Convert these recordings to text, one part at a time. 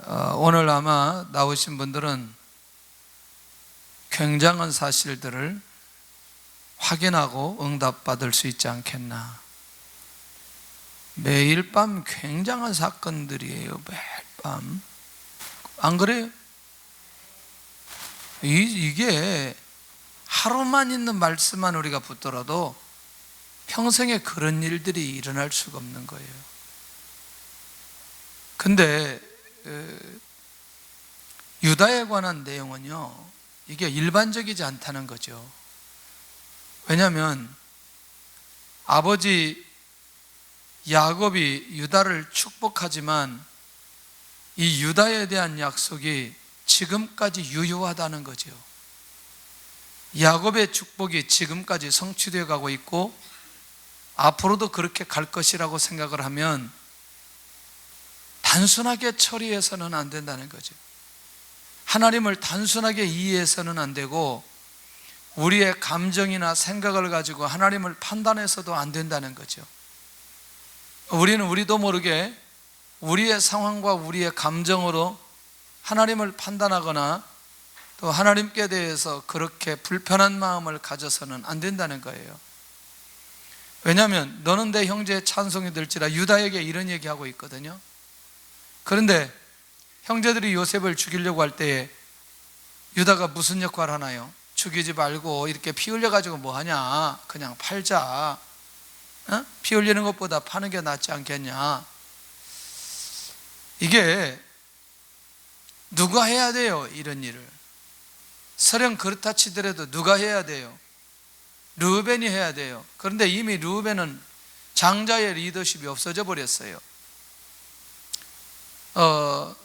오늘 아마 나오신 분들은 굉장한 사실들을 확인하고 응답받을 수 있지 않겠나. 매일 밤 굉장한 사건들이에요. 매일 밤. 안 그래요? 이게 하루만 있는 말씀만 우리가 붙더라도 평생에 그런 일들이 일어날 수가 없는 거예요. 근데 유다에 관한 내용은요, 이게 일반적이지 않다는 거죠. 왜냐하면 아버지 야곱이 유다를 축복하지만 이 유다에 대한 약속이 지금까지 유효하다는 거죠. 야곱의 축복이 지금까지 성취되어 가고 있고 앞으로도 그렇게 갈 것이라고 생각을 하면 단순하게 처리해서는 안 된다는 거죠. 하나님을 단순하게 이해해서는 안 되고 우리의 감정이나 생각을 가지고 하나님을 판단해서도 안 된다는 거죠. 우리는 우리도 모르게 우리의 상황과 우리의 감정으로 하나님을 판단하거나 또 하나님께 대해서 그렇게 불편한 마음을 가져서는 안 된다는 거예요. 왜냐하면 너는 내 형제의 찬송이 될지라 유다에게 이런 얘기하고 있거든요. 그런데 형제들이 요셉을 죽이려고 할 때에 유다가 무슨 역할을 하나요? 죽이지 말고 이렇게 피 흘려가지고 뭐 하냐, 그냥 팔자. 피 흘리는 것보다 파는 게 낫지 않겠냐. 이게 누가 해야 돼요? 이런 일을. 설령 그렇다 치더라도 누가 해야 돼요? 르우벤이 해야 돼요. 그런데 이미 르우벤은 장자의 리더십이 없어져 버렸어요.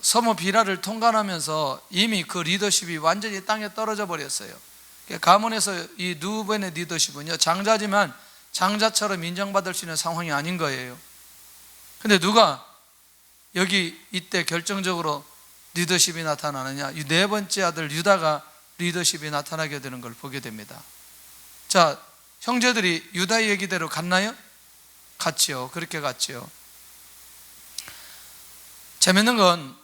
서모 비라를 통과하면서 이미 그 리더십이 완전히 땅에 떨어져 버렸어요. 가문에서 이 르우벤의 리더십은요, 장자지만 장자처럼 인정받을 수 있는 상황이 아닌 거예요. 근데 누가 여기 이때 결정적으로 리더십이 나타나느냐? 이 네 번째 아들 유다가 리더십이 나타나게 되는 걸 보게 됩니다. 자, 형제들이 유다의 얘기대로 갔나요? 갔지요. 그렇게 갔지요. 재밌는 건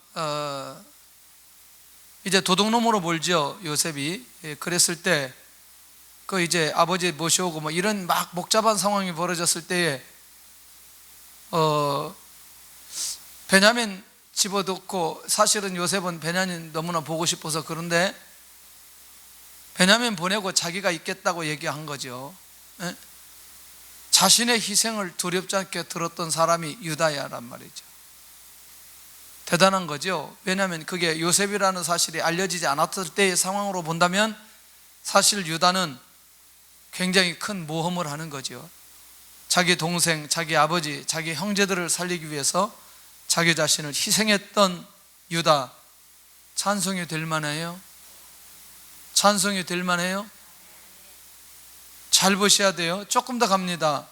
이제 도둑놈으로 몰지요, 요셉이. 그랬을 때 그 이제 아버지 모셔오고 뭐 이런 막 복잡한 상황이 벌어졌을 때에 베냐민 집어넣고, 사실은 요셉은 베냐민 너무나 보고 싶어서 그런데 베냐민 보내고 자기가 있겠다고 얘기한 거죠. 자신의 희생을 두렵지 않게 들었던 사람이 유다야란 말이죠. 대단한 거죠. 왜냐하면 그게 요셉이라는 사실이 알려지지 않았을 때의 상황으로 본다면 사실 유다는 굉장히 큰 모험을 하는 거죠. 자기 동생, 자기 아버지, 자기 형제들을 살리기 위해서 자기 자신을 희생했던 유다, 찬송이 될 만해요? 찬송이 될 만해요? 잘 보셔야 돼요. 조금 더 갑니다.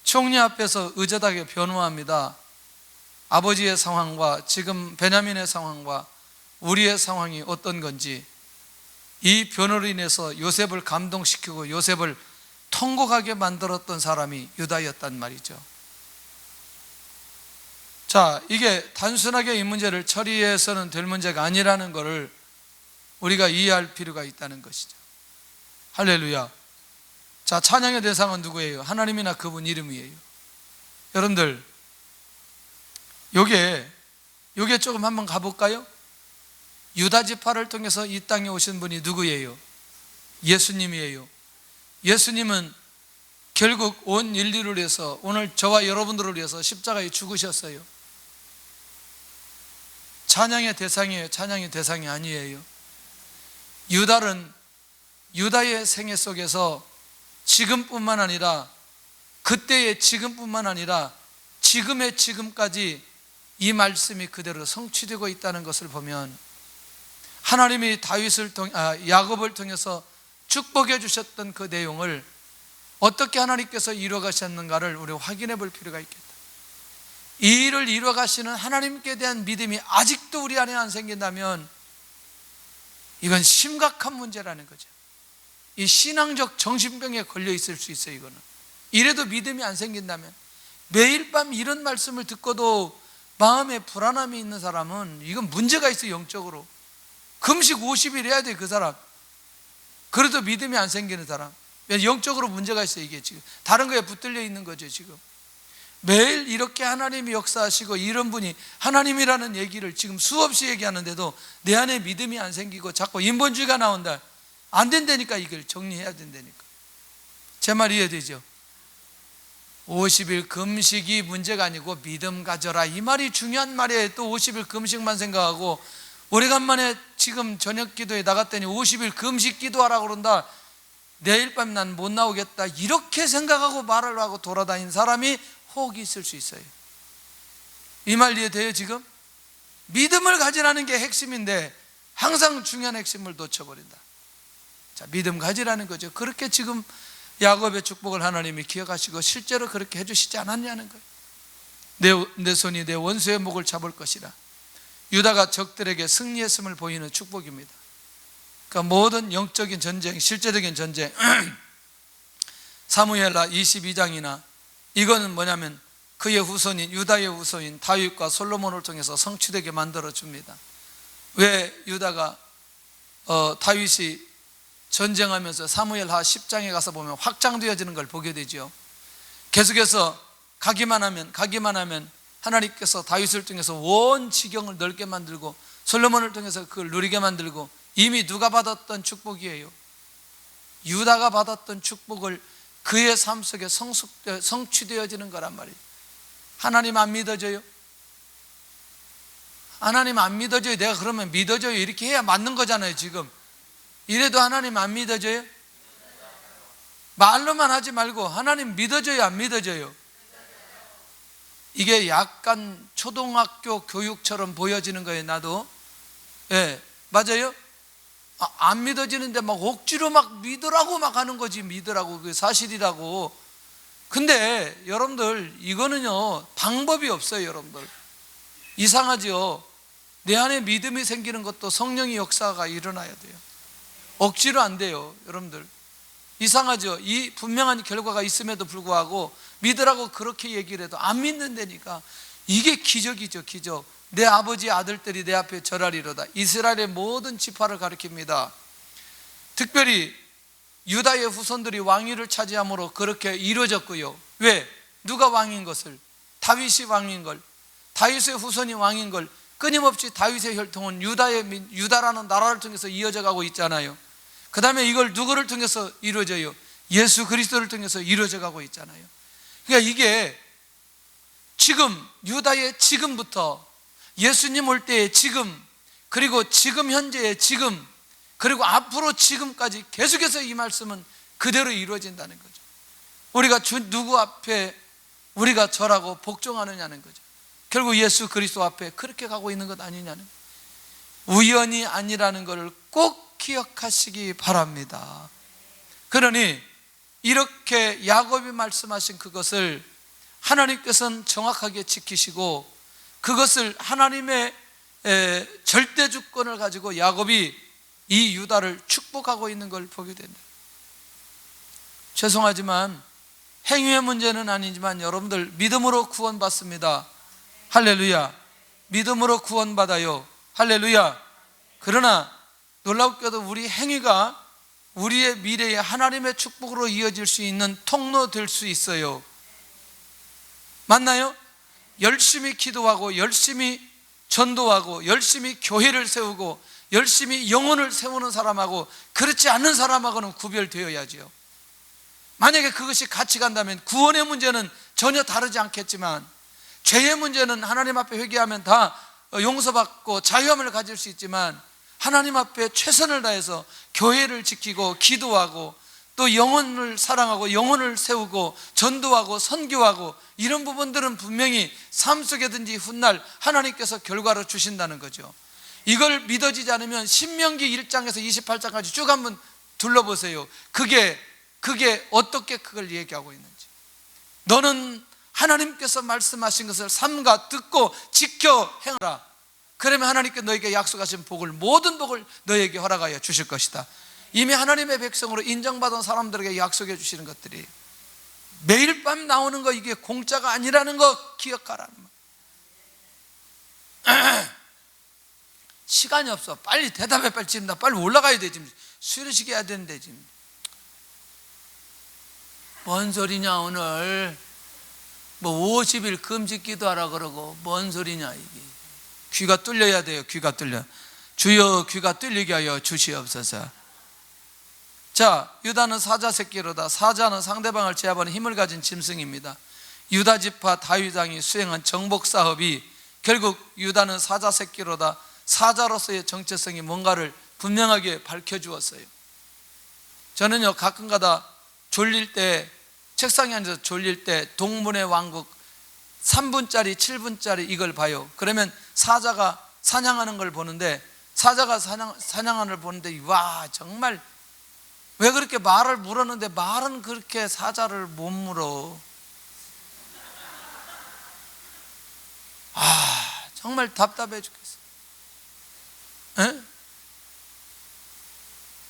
총리 앞에서 의젓하게 변호합니다. 아버지의 상황과 지금 베냐민의 상황과 우리의 상황이 어떤 건지, 이 변호로 인해서 요셉을 감동시키고 요셉을 통곡하게 만들었던 사람이 유다였단 말이죠. 자, 이게 단순하게 이 문제를 처리해서는 될 문제가 아니라는 것을 우리가 이해할 필요가 있다는 것이죠. 할렐루야. 자, 찬양의 대상은 누구예요? 하나님이나 그분 이름이에요. 여러분들, 요게 조금 한번 가볼까요? 유다 지파를 통해서 이 땅에 오신 분이 누구예요? 예수님이에요. 예수님은 결국 온 인류를 위해서, 오늘 저와 여러분들을 위해서 십자가에 죽으셨어요. 찬양의 대상이에요? 찬양의 대상이 아니에요. 유다의 생애 속에서 지금뿐만 아니라 그때의 지금뿐만 아니라 지금의 지금까지 이 말씀이 그대로 성취되고 있다는 것을 보면 하나님이 야곱을 통해서 축복해 주셨던 그 내용을 어떻게 하나님께서 이루어 가셨는가를 우리 확인해 볼 필요가 있겠다. 이 일을 이루어 가시는 하나님께 대한 믿음이 아직도 우리 안에 안 생긴다면 이건 심각한 문제라는 거죠. 이 신앙적 정신병에 걸려 있을 수 있어요. 이거는 이래도 믿음이 안 생긴다면, 매일 밤 이런 말씀을 듣고도 마음에 불안함이 있는 사람은 이건 문제가 있어요. 영적으로 금식 50일 해야 돼. 그 사람. 그래도 믿음이 안 생기는 사람. 영적으로 문제가 있어요. 이게 지금 다른 거에 붙들려 있는 거죠. 지금 매일 이렇게 하나님이 역사하시고 이런 분이 하나님이라는 얘기를 지금 수없이 얘기하는데도 내 안에 믿음이 안 생기고 자꾸 인본주의가 나온다. 안 된다니까. 이걸 정리해야 된다니까. 제 말 이해되죠? 50일 금식이 문제가 아니고 믿음 가져라, 이 말이 중요한 말이에요. 또 50일 금식만 생각하고 오래간만에 지금 저녁 기도에 나갔더니 50일 금식 기도하라고 그런다. 내일 밤 난 못 나오겠다, 이렇게 생각하고 말을 하고 돌아다니는 사람이 혹이 있을 수 있어요. 이 말 이해돼요? 지금 믿음을 가지라는 게 핵심인데 항상 중요한 핵심을 놓쳐버린다. 자, 믿음 가지라는 거죠. 그렇게 지금 야곱의 축복을 하나님이 기억하시고 실제로 그렇게 해주시지 않았냐는 거예요. 내 손이 내 원수의 목을 잡을 것이라. 유다가 적들에게 승리했음을 보이는 축복입니다. 그러니까 모든 영적인 전쟁, 실제적인 전쟁, 사무엘하 22장이나 이거는 뭐냐면 그의 후손인 유다의 후손인 다윗과 솔로몬을 통해서 성취되게 만들어 줍니다. 왜 유다가 다윗이 전쟁하면서 사무엘하 10장에 가서 보면 확장되어지는 걸 보게 되죠. 계속해서 가기만 하면 하나님께서 다윗을 통해서 온 지경을 넓게 만들고 솔로몬을 통해서 그걸 누리게 만들고, 이미 누가 받았던 축복이에요? 유다가 받았던 축복을 그의 삶 속에 성취되어지는 거란 말이에요. 하나님 안 믿어져요? 하나님 안 믿어져요? 내가 그러면 믿어져요 이렇게 해야 맞는 거잖아요. 지금 이래도 하나님 안 믿어져요? 말로만 하지 말고 하나님 믿어져요 안 믿어져요? 이게 약간 초등학교 교육처럼 보여지는 거예요. 나도 맞아요? 안 믿어지는데 막 억지로 막 믿으라고 막 하는 거지. 믿으라고, 그게 사실이라고. 근데 여러분들 이거는요 방법이 없어요. 여러분들 이상하죠? 내 안에 믿음이 생기는 것도 성령의 역사가 일어나야 돼요. 억지로 안 돼요. 여러분들 이상하죠? 이 분명한 결과가 있음에도 불구하고 믿으라고 그렇게 얘기를 해도 안 믿는다니까. 이게 기적이죠. 기적. 내 아버지 아들들이 내 앞에 절하리로다. 이스라엘의 모든 지파를 가리킵니다. 특별히 유다의 후손들이 왕위를 차지함으로 그렇게 이루어졌고요. 왜? 누가 왕인 것을? 다윗이 왕인 걸, 다윗의 후손이 왕인 걸. 끊임없이 다윗의 혈통은 유다라는 나라를 통해서 이어져 가고 있잖아요. 그 다음에 이걸 누구를 통해서 이루어져요? 예수 그리스도를 통해서 이루어져 가고 있잖아요. 그러니까 이게 지금 유다의 지금부터 예수님 올 때의 지금, 그리고 지금 현재의 지금, 그리고 앞으로 지금까지 계속해서 이 말씀은 그대로 이루어진다는 거죠. 우리가 누구 앞에 우리가 절하고 복종하느냐는 거죠. 결국 예수 그리스도 앞에 그렇게 가고 있는 것 아니냐는, 우연이 아니라는 것을 꼭 기억하시기 바랍니다. 그러니 이렇게 야곱이 말씀하신 그것을 하나님께서는 정확하게 지키시고, 그것을 하나님의 절대 주권을 가지고 야곱이 이 유다를 축복하고 있는 걸 보게 된다. 죄송하지만 행위의 문제는 아니지만 여러분들 믿음으로 구원받습니다. 할렐루야. 믿음으로 구원받아요. 할렐루야. 그러나 놀랍게도 우리 행위가 우리의 미래에 하나님의 축복으로 이어질 수 있는 통로 될 수 있어요. 맞나요? 열심히 기도하고 열심히 전도하고 열심히 교회를 세우고 열심히 영혼을 세우는 사람하고 그렇지 않는 사람하고는 구별되어야죠. 만약에 그것이 같이 간다면 구원의 문제는 전혀 다르지 않겠지만, 죄의 문제는 하나님 앞에 회개하면 다 용서받고 자유함을 가질 수 있지만, 하나님 앞에 최선을 다해서 교회를 지키고 기도하고 또 영혼을 사랑하고 영혼을 세우고 전도하고 선교하고 이런 부분들은 분명히 삶 속에든지 훗날 하나님께서 결과로 주신다는 거죠. 이걸 믿어지지 않으면 신명기 1장에서 28장까지 쭉 한번 둘러보세요. 그게 어떻게 그걸 얘기하고 있는지. 너는 하나님께서 말씀하신 것을 삼가 듣고 지켜 행하라. 그러면 하나님께 너에게 약속하신 복을, 모든 복을 너에게 허락하여 주실 것이다. 이미 하나님의 백성으로 인정받은 사람들에게 약속해 주시는 것들이 매일 밤 나오는 거, 이게 공짜가 아니라는 거 기억하라는 말. 시간이 없어. 빨리 대답해. 빨리 지금 나 빨리 올라가야 돼. 지금 수료식 해야 되는데 지금. 뭔 소리냐 오늘. 뭐 50일 금식 기도하라 그러고 뭔 소리냐 이게. 귀가 뚫려야 돼요. 귀가 뚫려. 주여 귀가 뚫리게 하여 주시옵소서. 자, 유다는 사자 새끼로다. 사자는 상대방을 제압하는 힘을 가진 짐승입니다. 유다 지파 다윗 왕이 수행한 정복 사업이 결국 유다는 사자 새끼로다. 사자로서의 정체성이 뭔가를 분명하게 밝혀주었어요. 저는요 가끔가다 졸릴 때, 책상에 앉아서 졸릴 때 동물의 왕국 3분짜리 7분짜리 이걸 봐요. 그러면 사자가 사냥하는 걸 보는데, 사자가 사냥하는 걸 보는데 와 정말 왜 그렇게 말을 물었는데 말은 그렇게 사자를 못 물어. 정말 답답해 죽겠어. 에?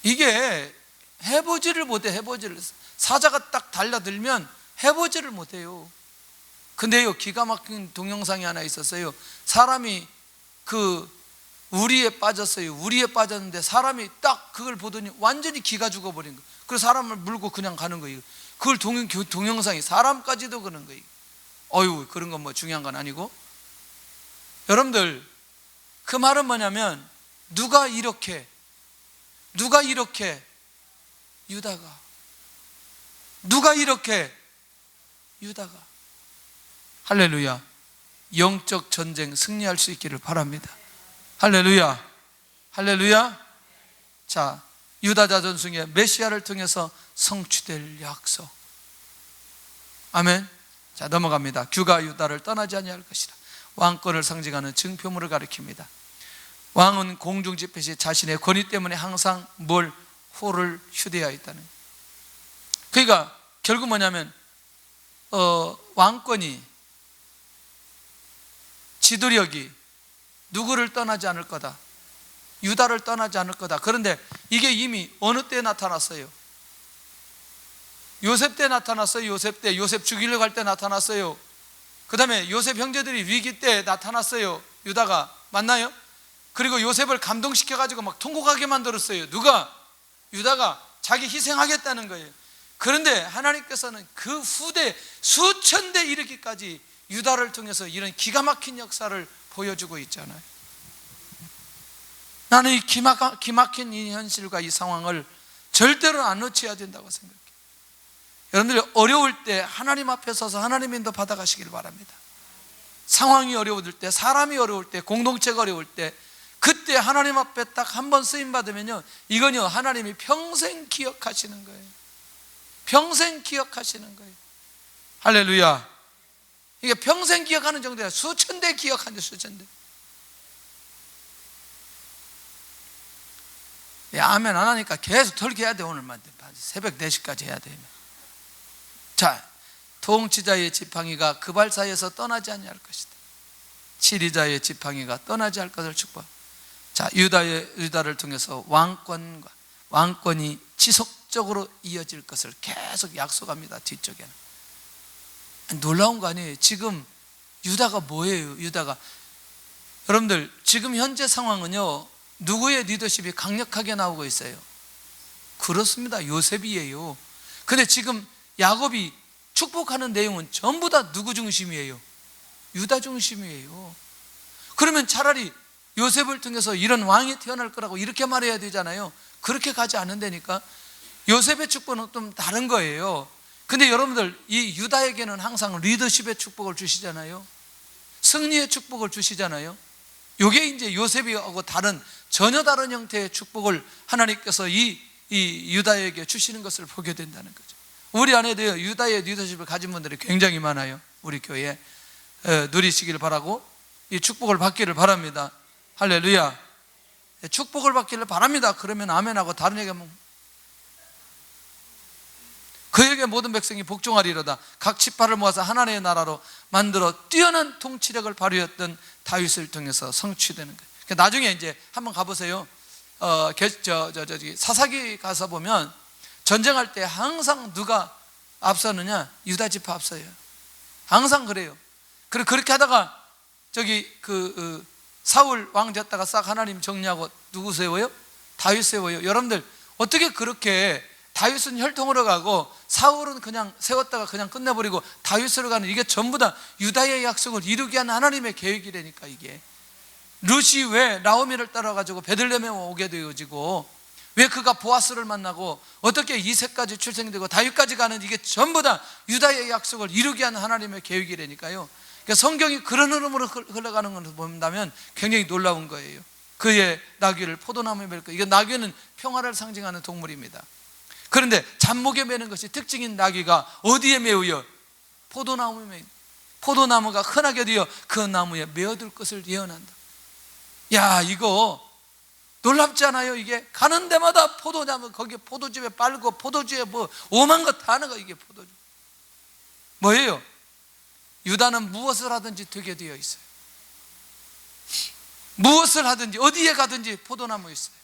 이게 해보지를 못해. 해보지를. 사자가 딱 달려들면 해보지를 못해요. 근데요 기가 막힌 동영상이 하나 있었어요. 사람이 그 우리에 빠졌어요. 우리에 빠졌는데 사람이 딱 그걸 보더니 완전히 기가 죽어버린 거예요. 그래서 사람을 물고 그냥 가는 거예요. 그걸 동영상이 사람까지도 그런 거예요. 어휴, 그런 건 뭐 중요한 건 아니고. 여러분들, 그 말은 뭐냐면 누가 이렇게 유다가 할렐루야. 영적 전쟁 승리할 수 있기를 바랍니다. 할렐루야. 할렐루야. 자, 유다 자존승의 메시아를 통해서 성취될 약속. 아멘. 자, 넘어갑니다. 규가 유다를 떠나지 아니할 것이라. 왕권을 상징하는 증표물을 가리킵니다. 왕은 공중집회 시 자신의 권위 때문에 항상 호를 휴대하였다는. 그러니까 결국 뭐냐면 왕권이, 지도력이 누구를 떠나지 않을 거다. 유다를 떠나지 않을 거다. 그런데 이게 이미 어느 때 나타났어요? 요셉 때 나타났어요. 요셉 때. 요셉 죽이려고 할 때 나타났어요. 그 다음에 요셉 형제들이 위기 때 나타났어요. 유다가. 맞나요? 그리고 요셉을 감동시켜가지고 막 통곡하게 만들었어요. 누가? 유다가. 자기 희생하겠다는 거예요. 그런데 하나님께서는 그 후대 수천 대 이르기까지 유다를 통해서 이런 기가 막힌 역사를 보여주고 있잖아요. 나는 이 기막힌 이 현실과 이 상황을 절대로 안 놓쳐야 된다고 생각해요. 여러분들이 어려울 때 하나님 앞에 서서 하나님의 인도 받아가시길 바랍니다. 상황이 어려울 때, 사람이 어려울 때, 공동체가 어려울 때, 그때 하나님 앞에 딱 한 번 쓰임 받으면요, 이건요 하나님이 평생 기억하시는 거예요. 평생 기억하시는 거예요. 할렐루야. 이게 평생 기억하는 정도야. 수천 대 기억하는데, 수천 대. 아멘 안 하니까 계속 덜게 해야 돼. 오늘만 새벽 4시까지 해야 돼. 자, 통치자의 지팡이가 그 발 사이에서 떠나지 아니할 것이다. 치리자의 지팡이가 떠나지 않을 것을 축복. 자, 유다를 통해서 왕권이 지속적으로 이어질 것을 계속 약속합니다. 뒤쪽에는. 놀라운 거 아니에요? 지금 유다가 뭐예요? 유다가. 여러분들, 지금 현재 상황은요, 누구의 리더십이 강력하게 나오고 있어요? 그렇습니다. 요셉이에요. 근데 지금 야곱이 축복하는 내용은 전부 다 누구 중심이에요? 유다 중심이에요. 그러면 차라리 요셉을 통해서 이런 왕이 태어날 거라고 이렇게 말해야 되잖아요. 그렇게 가지 않는다니까. 요셉의 축복은 좀 다른 거예요. 근데 여러분들, 이 유다에게는 항상 리더십의 축복을 주시잖아요. 승리의 축복을 주시잖아요. 이게 이제 요셉이하고 전혀 다른 형태의 축복을 하나님께서 이 유다에게 주시는 것을 보게 된다는 거죠. 우리 안에도 유다의 리더십을 가진 분들이 굉장히 많아요. 우리 교회에 누리시기를 바라고 이 축복을 받기를 바랍니다. 할렐루야. 축복을 받기를 바랍니다. 그러면 아멘하고 다른 얘기하면 그에게 모든 백성이 복종하리로다. 각 지파를 모아서 하나님의 나라로 만들어 뛰어난 통치력을 발휘했던 다윗을 통해서 성취되는 거예요. 나중에 이제 한번 가보세요. 사사기 가서 보면 전쟁할 때 항상 누가 앞서느냐? 유다 지파 앞서요. 항상 그래요. 그렇게 하다가 사울 왕 됐다가 싹 하나님 정리하고 누구 세워요? 다윗 세워요. 여러분들 어떻게 그렇게 다윗은 혈통으로 가고 사울은 그냥 세웠다가 그냥 끝내버리고 다윗으로 가는, 이게 전부 다 유다의 약속을 이루게 하는 하나님의 계획이라니까. 이게 룻이 왜 나오미를 따라가지고 베들레헴에 오게 되어지고, 왜 그가 보아스를 만나고 어떻게 이새까지 출생되고 다윗까지 가는, 이게 전부 다 유다의 약속을 이루게 하는 하나님의 계획이라니까요. 그러니까 성경이 그런 흐름으로 흘러가는 것을 본다면 굉장히 놀라운 거예요. 그의 나귀를 포도나무에 맬 거. 이거 나귀는 평화를 상징하는 동물입니다. 그런데 잡목에 매는 것이 특징인 나귀가 어디에 매우요? 포도나무에 매요. 포도나무가 흔하게 되어 그 나무에 매어둘 것을 예언한다. 야, 이거 놀랍지 않아요? 이게 가는 데마다 포도나무, 거기에 포도즙에 빨고 포도주에 뭐 오만 것 다 하는 거. 이게 포도주 뭐예요? 유다는 무엇을 하든지 되게 되어 있어요. 무엇을 하든지 어디에 가든지 포도나무 있어요.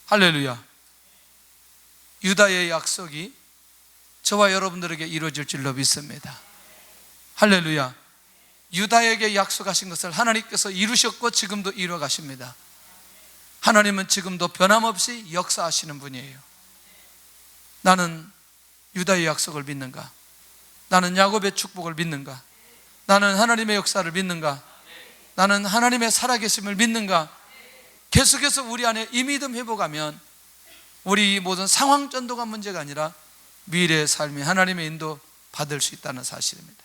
할렐루야. 유다의 약속이 저와 여러분들에게 이루어질 줄로 믿습니다. 할렐루야. 유다에게 약속하신 것을 하나님께서 이루셨고 지금도 이루어 가십니다. 하나님은 지금도 변함없이 역사하시는 분이에요. 나는 유다의 약속을 믿는가? 나는 야곱의 축복을 믿는가? 나는 하나님의 역사를 믿는가? 나는 하나님의 살아계심을 믿는가? 계속해서 우리 안에 이 믿음 회복하면 우리 모든 상황 전도가 문제가 아니라 미래의 삶이 하나님의 인도 받을 수 있다는 사실입니다.